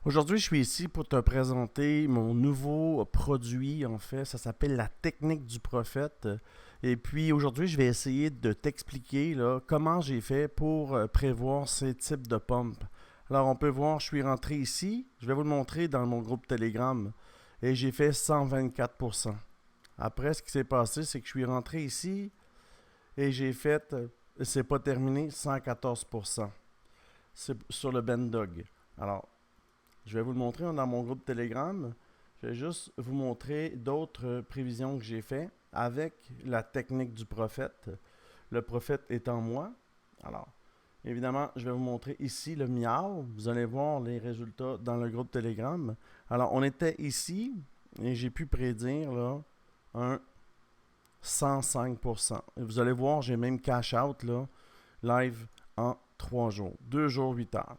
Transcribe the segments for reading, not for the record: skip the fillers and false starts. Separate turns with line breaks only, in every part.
Aujourd'hui, je suis ici pour te présenter mon nouveau produit. En fait, ça s'appelle la technique du prophète. Et puis aujourd'hui, je vais essayer de t'expliquer là, comment j'ai fait pour prévoir ces types de pompes. Alors, on peut voir, je suis rentré ici. Je vais vous le montrer dans mon groupe Telegram. Et j'ai fait 124%. Après, ce qui s'est passé, c'est que je suis rentré ici et j'ai fait, c'est pas terminé, 114%. C'est sur le Bendog. Alors, je vais vous le montrer dans mon groupe Telegram. Je vais juste vous montrer d'autres prévisions que j'ai faites avec la technique du prophète. Le prophète étant moi. Alors, évidemment, je vais vous montrer ici le miao. Vous allez voir les résultats dans le groupe Telegram. Alors, on était ici et j'ai pu prédire là, un 105%. Et vous allez voir, j'ai même cash out là, live en 3 jours. 2 jours, 8 heures.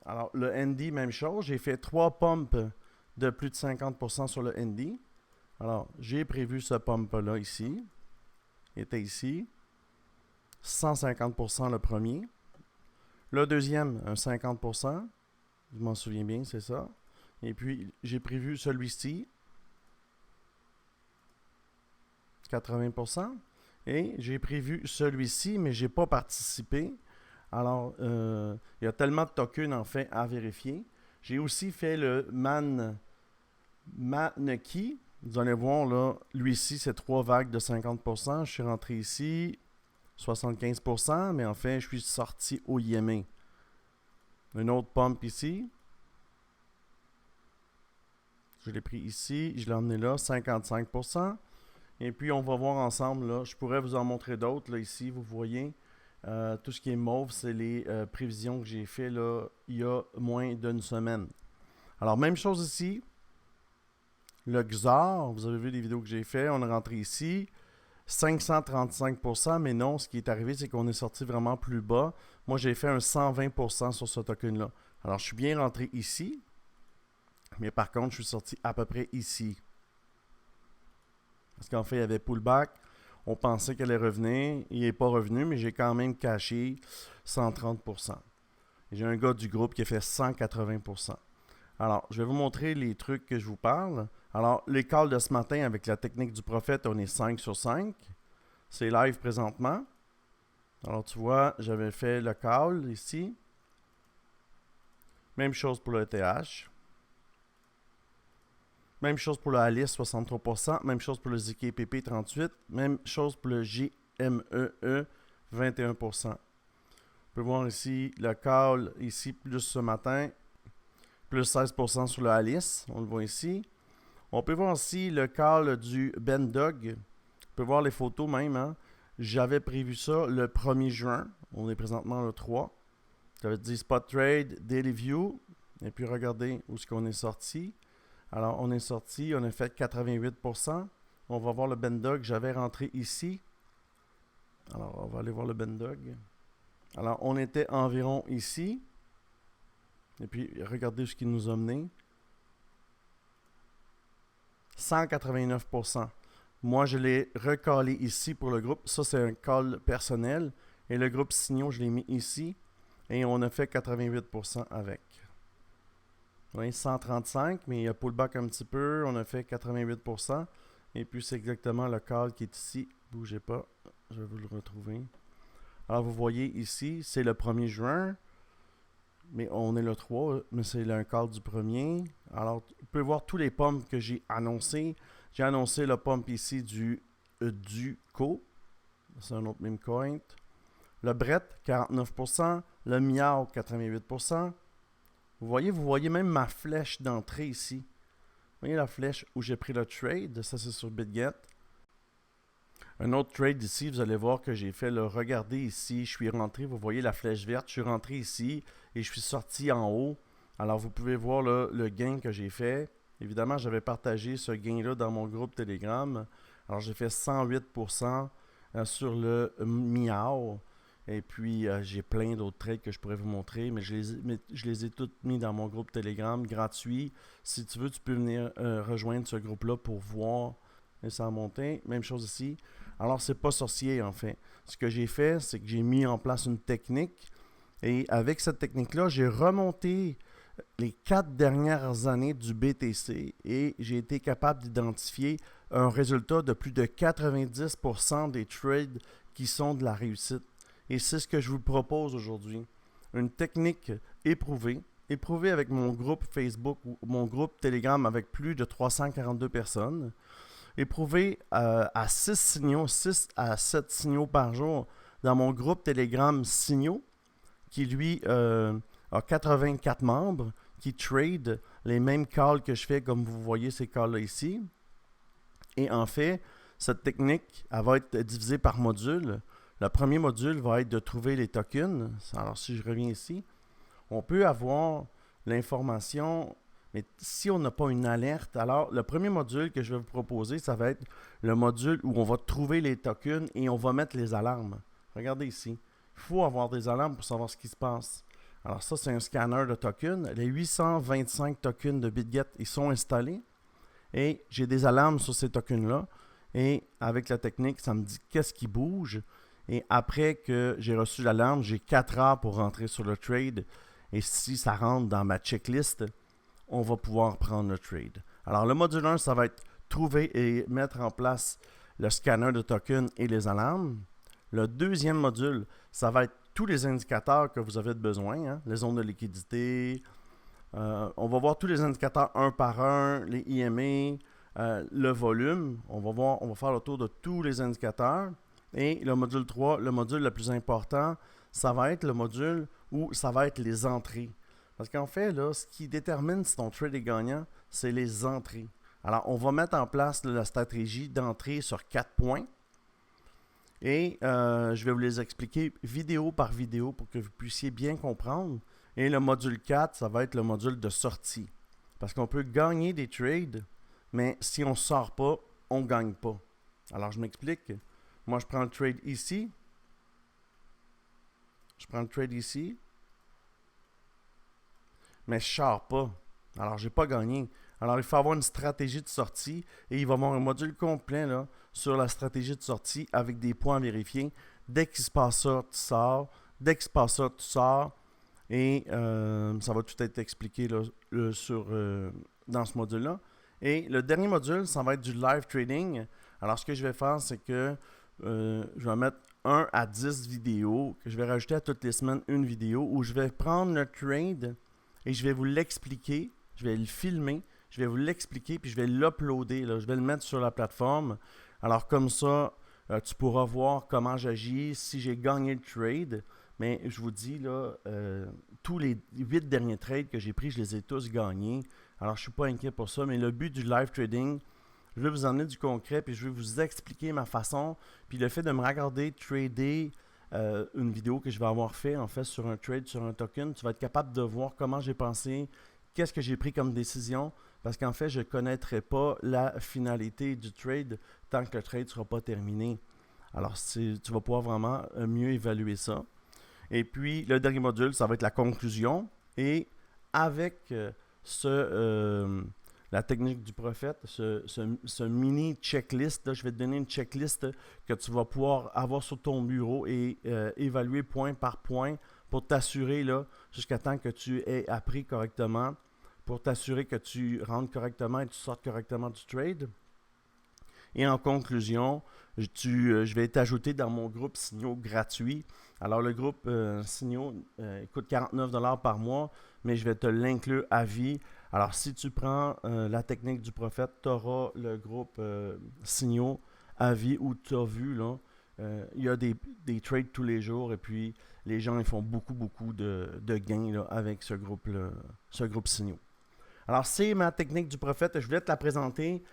Alors, le ND, même chose. J'ai fait 3 pumps de plus de 50% sur le ND. Alors, j'ai prévu ce pump-là ici. Il était ici. 150% le premier. Le deuxième, un 50%. Je m'en souviens bien, c'est ça. Et puis, j'ai prévu celui-ci. 80%. Et j'ai prévu celui-ci, mais je n'ai pas participé. Alors, il y a tellement de tokens en fait à vérifier. J'ai aussi fait le Maneki. Vous allez voir là, lui-ci, c'est 3 vagues de 50%. Je suis rentré ici, 75%, mais en fait, je suis sorti au Yémen. Une autre pump ici. Je l'ai pris ici, je l'ai emmené là, 55%. Et puis, on va voir ensemble, là, je pourrais vous en montrer d'autres, là, ici, vous voyez. Tout ce qui est mauve, c'est les prévisions que j'ai fait là, il y a moins d'une semaine. Alors, même chose ici. Le XOR, vous avez vu les vidéos que j'ai fait, on est rentré ici. 535%, mais non, ce qui est arrivé, c'est qu'on est sorti vraiment plus bas. Moi, j'ai fait un 120% sur ce token-là. Alors, je suis bien rentré ici, mais par contre, je suis sorti à peu près ici. Parce qu'en fait, il y avait pullback. On pensait qu'elle allait revenir. Il n'est pas revenu, mais j'ai quand même caché 130%. J'ai un gars du groupe qui a fait 180%. Alors, je vais vous montrer les trucs que je vous parle. Alors, les calls de ce matin avec la technique du prophète, on est 5 sur 5. C'est live présentement. Alors, tu vois, j'avais fait le call ici. Même chose pour le ETH. Même chose pour le Alice, 63%. Même chose pour le ZKPP, 38%. Même chose pour le JMEE, 21%. On peut voir ici le call, ici, plus ce matin, plus 16% sur le Alice. On le voit ici. On peut voir ici le call du Bendog. On peut voir les photos même. Hein. J'avais prévu ça le 1er juin. On est présentement le 3. J'avais dit Spot Trade, Daily View. Et puis regardez où est-ce qu'on est sorti. Alors, on est sorti, on a fait 88%. On va voir le Bendog. J'avais rentré ici. Alors, on va aller voir le Bendog. Alors, on était environ ici. Et puis, regardez ce qu'il nous a mené. 189%. Moi, je l'ai recalé ici pour le groupe. Ça, c'est un call personnel. Et le groupe Signaux, je l'ai mis ici. Et on a fait 88% avec. Oui, 135, mais il y a pullback un petit peu. On a fait 88%. Et puis, c'est exactement le call qui est ici. Bougez pas. Je vais vous le retrouver. Alors, vous voyez ici, c'est le 1er juin. Mais on est le 3, mais c'est un call du 1er. Alors, vous pouvez voir tous les pumps que j'ai annoncés. J'ai annoncé le pump ici du Duco. C'est un autre meme coin. Le Brett, 49%. Le Miao, 88%. Vous voyez même ma flèche d'entrée ici. Vous voyez la flèche où j'ai pris le trade. Ça, c'est sur BitGet. Un autre trade ici, vous allez voir que j'ai fait le regarder ici. Je suis rentré, vous voyez la flèche verte. Je suis rentré ici et je suis sorti en haut. Alors, vous pouvez voir là, le gain que j'ai fait. Évidemment, j'avais partagé ce gain-là dans mon groupe Telegram. Alors, j'ai fait 108% sur le Miao. Et puis, j'ai plein d'autres trades que je pourrais vous montrer, mais je les ai toutes mis dans mon groupe Telegram gratuit. Si tu veux, tu peux venir rejoindre ce groupe-là pour voir et ça a monté. Même chose ici. Alors, c'est pas sorcier en fait. Ce que j'ai fait, c'est que j'ai mis en place une technique. Et avec cette technique-là, j'ai remonté les 4 dernières années du BTC et j'ai été capable d'identifier un résultat de plus de 90% des trades qui sont de la réussite. Et c'est ce que je vous propose aujourd'hui. Une technique éprouvée avec mon groupe Facebook ou mon groupe Telegram avec plus de 342 personnes, éprouvée à 6 signaux, 6 à 7 signaux par jour dans mon groupe Telegram Signaux, qui lui a 84 membres, qui trade les mêmes calls que je fais, comme vous voyez ces calls-là ici. Et en fait, cette technique, elle va être divisée par module. Le premier module va être de trouver les tokens. Alors, si je reviens ici, on peut avoir l'information, mais si on n'a pas une alerte, alors le premier module que je vais vous proposer, ça va être le module où on va trouver les tokens et on va mettre les alarmes. Regardez ici. Il faut avoir des alarmes pour savoir ce qui se passe. Alors ça, c'est un scanner de tokens. Les 825 tokens de BitGet, ils sont installés. Et j'ai des alarmes sur ces tokens-là. Et avec la technique, ça me dit qu'est-ce qui bouge. Et après que j'ai reçu l'alarme, j'ai 4 heures pour rentrer sur le trade. Et si ça rentre dans ma checklist, on va pouvoir prendre le trade. Alors le module 1, ça va être trouver et mettre en place le scanner de tokens et les alarmes. Le deuxième module, ça va être tous les indicateurs que vous avez besoin, hein, les zones de liquidité. On va voir tous les indicateurs un par un, les IMA, le volume. On va faire le tour de tous les indicateurs. Et le module 3, le module le plus important, ça va être le module où ça va être les entrées. Parce qu'en fait, là, ce qui détermine si ton trade est gagnant, c'est les entrées. Alors, on va mettre en place la stratégie d'entrée sur 4 points. Et je vais vous les expliquer vidéo par vidéo pour que vous puissiez bien comprendre. Et le module 4, ça va être le module de sortie. Parce qu'on peut gagner des trades, mais si on ne sort pas, on ne gagne pas. Alors, je m'explique. Moi, je prends le trade ici. Mais je ne sors pas. Alors, je n'ai pas gagné. Alors, il faut avoir une stratégie de sortie et il va y avoir un module complet là, sur la stratégie de sortie avec des points vérifiés. Dès qu'il se passe ça, tu sors. Dès qu'il se passe ça, tu sors. Et ça va tout être expliqué là, dans ce module-là. Et le dernier module, ça va être du live trading. Alors, ce que je vais faire, c'est que je vais mettre 1 à 10 vidéos que je vais rajouter à toutes les semaines une vidéo où je vais prendre le trade et je vais vous l'expliquer. Je vais le filmer. Je vais vous l'expliquer, puis je vais l'uploader. Je vais le mettre sur la plateforme. Alors comme ça, tu pourras voir comment j'agis, si j'ai gagné le trade. Mais je vous dis, là, tous les 8 derniers trades que j'ai pris, je les ai tous gagnés. Alors je ne suis pas inquiet pour ça. Mais le but du live trading, je vais vous emmener du concret, puis je vais vous expliquer ma façon. Puis le fait de me regarder trader une vidéo que je vais avoir fait, en fait, sur un trade, sur un token, tu vas être capable de voir comment j'ai pensé, qu'est-ce que j'ai pris comme décision. Parce qu'en fait, je ne connaîtrai pas la finalité du trade tant que le trade ne sera pas terminé. Alors, tu vas pouvoir vraiment mieux évaluer ça. Et puis, le dernier module, ça va être la conclusion. Et avec la technique du prophète, ce mini checklist, là, je vais te donner une checklist que tu vas pouvoir avoir sur ton bureau et évaluer point par point pour t'assurer là, jusqu'à temps que tu aies appris correctement, pour t'assurer que tu rentres correctement et tu sortes correctement du trade. Et en conclusion, je vais t'ajouter dans mon groupe Signaux gratuit. Alors le groupe Signaux coûte 49$ par mois, mais je vais te l'inclure à vie. Alors si tu prends la technique du prophète, tu auras le groupe Signaux à vie où tu as vu, là, il y a des trades tous les jours et puis les gens ils font beaucoup de gains là, avec ce groupe Signaux. Alors, c'est ma technique du prophète. Je voulais te la présenter.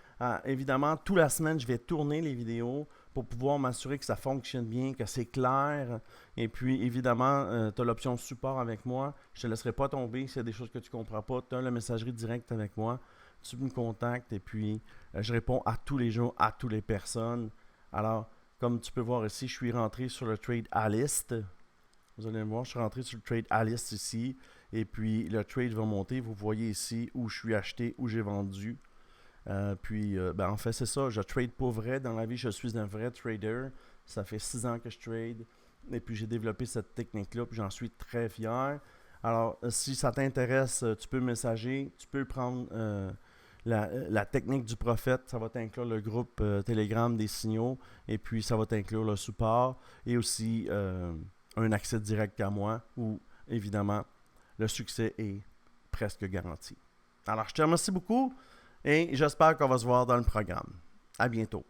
Évidemment, toute la semaine, je vais tourner les vidéos pour pouvoir m'assurer que ça fonctionne bien, que c'est clair. Et puis, évidemment, tu as l'option support avec moi. Je ne te laisserai pas tomber s'il y a des choses que tu ne comprends pas. Tu as la messagerie directe avec moi. Tu me contactes et puis je réponds à tous les jours, à toutes les personnes. Alors, comme tu peux voir ici, je suis rentré sur le Trade Alice. Vous allez voir, je suis rentré sur le Trade Alice ici. Et puis, le trade va monter. Vous voyez ici où je suis acheté, où j'ai vendu. En fait, c'est ça. Je trade pour vrai. Dans la vie, je suis un vrai trader. Ça fait 6 ans que je trade. Et puis, j'ai développé cette technique-là. Puis, j'en suis très fier. Alors, si ça t'intéresse, tu peux messager, tu peux prendre la technique du prophète, ça va t'inclure le groupe Telegram des signaux, et puis ça va t'inclure le support, et aussi un accès direct à moi, où évidemment le succès est presque garanti. Alors, je te remercie beaucoup, et j'espère qu'on va se voir dans le programme. À bientôt.